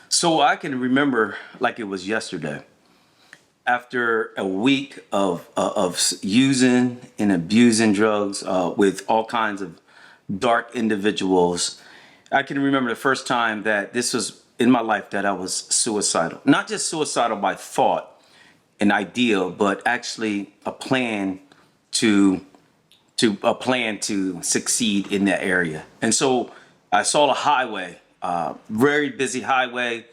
So I can remember like it was yesterday. After a week of using and abusing drugs with all kinds of dark individuals, I can remember the first time that this was in my life that I was suicidal. Not just suicidal by thought, an idea, but actually to a plan to succeed in that area. And so I saw a highway, very busy highway,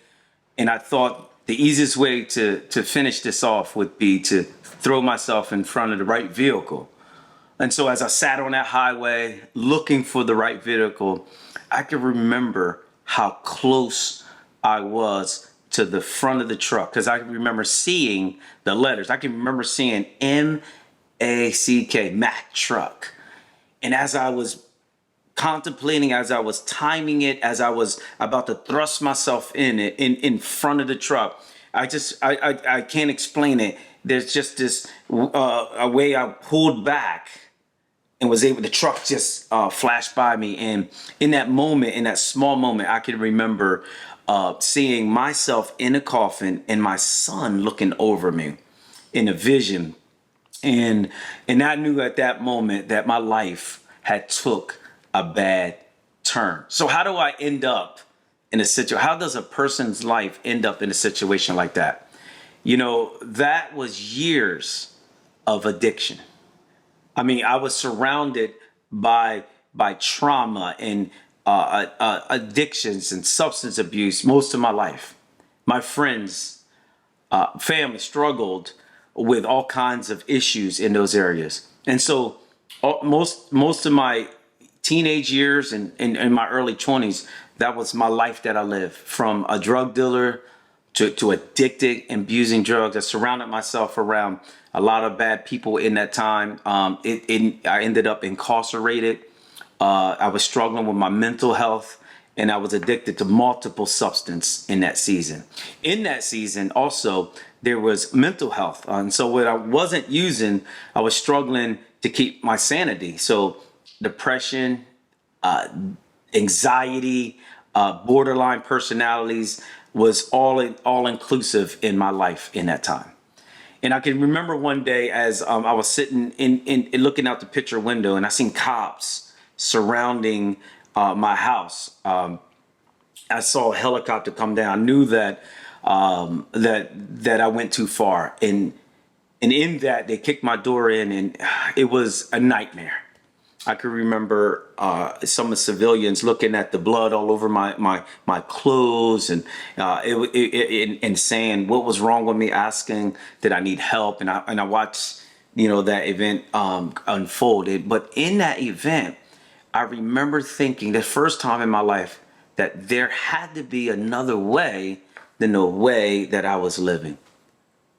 and I thought the easiest way to finish this off would be to throw myself in front of the right vehicle. And so as I sat on that highway looking for the right vehicle, I could remember how close I was to the front of the truck because I can remember seeing the letters. I can remember seeing MACK, Mack truck. And as I was contemplating, as I was timing it, as I was about to thrust myself in front of the truck, I can't explain it. There's just this a way I pulled back and was able, the truck just flashed by me. And in that moment, in that small moment, I can remember seeing myself in a coffin and my son looking over me in a vision. And I knew at that moment that my life had took a bad turn. So how do I end up in a situation? How does a person's life end up in a situation like that? You know, that was years of addiction. I mean, I was surrounded by trauma and addictions and substance abuse most of my life. My friends, family struggled with all kinds of issues in those areas, and so most of my teenage years and in my early 20s, that was my life that I lived. From a drug dealer to addicted and abusing drugs. I surrounded myself around a lot of bad people in that time. I ended up incarcerated. I was struggling with my mental health, and I was addicted to multiple substance in that season. In that season, also, there was mental health. And so when I wasn't using, I was struggling to keep my sanity. So depression, anxiety, borderline personalities was all inclusive in my life in that time. And I can remember one day as I was sitting in looking out the picture window, and I seen cops surrounding my house. I saw a helicopter come down. I knew that I went too far, and in that they kicked my door in, and it was a nightmare. I can remember some of the civilians looking at the blood all over my clothes, and and saying what was wrong with me, asking did I need help, and I watched that event unfolded. But in that event, I remember thinking the first time in my life that there had to be another way than the way that I was living,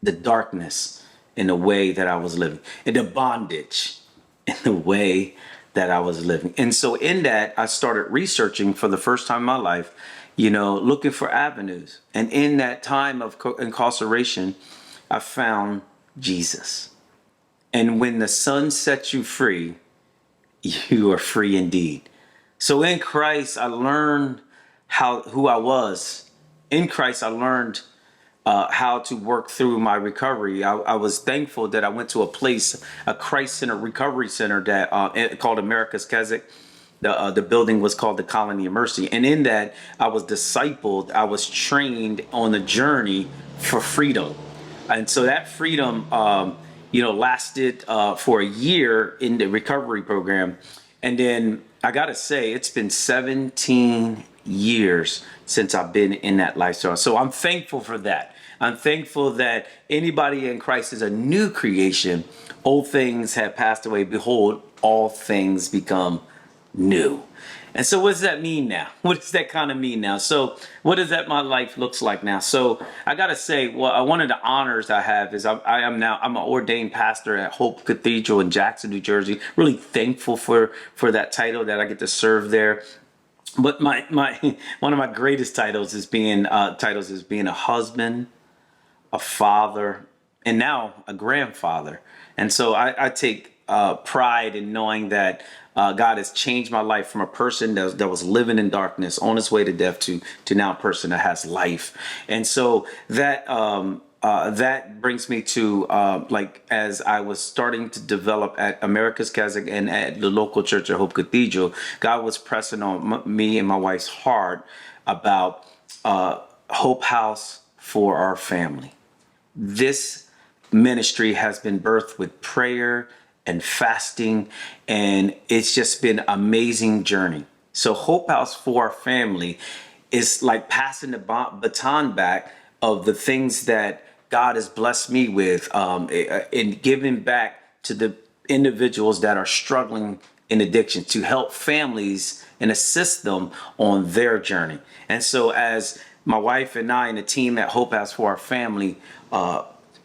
the darkness in the way that I was living, and the bondage in the way that I was living. And so in that, I started researching for the first time in my life, looking for avenues. And in that time of incarceration, I found Jesus. And when the Son sets you free, you are free indeed. So in Christ, I learned who I was. In Christ, I learned how to work through my recovery. I was thankful that I went to a Christ-centered recovery center that called America's Keswick. The building was called the Colony of Mercy. And in that, I was discipled. I was trained on the journey for freedom. And so that freedom, lasted for a year in the recovery program. And then I got to say, it's been 17 years since I've been in that lifestyle. So I'm thankful for that. I'm thankful that anybody in Christ is a new creation. Old things have passed away. Behold, all things become new. And so what does that mean now? What does that kind of mean now? So what does that my life looks like now? So I got to say, well, one of the honors I have is I'm an ordained pastor at Hope Cathedral in Jackson, New Jersey. Really thankful for that title, that I get to serve there. But my one of my greatest titles is being a husband, a father, and now a grandfather. And so I take pride in knowing that God has changed my life from a person that was living in darkness on his way to death to now a person that has life. And so that brings me to like as I was starting to develop at America's Kazakh and at the local church of Hope Cathedral, God was pressing on me and my wife's heart about Hope House for our family. This ministry has been birthed with prayer and fasting, and it's just been an amazing journey. So Hope House for our family is like passing the baton back of the things that God has blessed me with, in giving back to the individuals that are struggling in addiction, to help families and assist them on their journey. And so as my wife and I and the team at Hope House for our family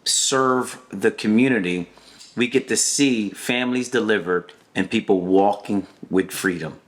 serve the community, we get to see families delivered and people walking with freedom.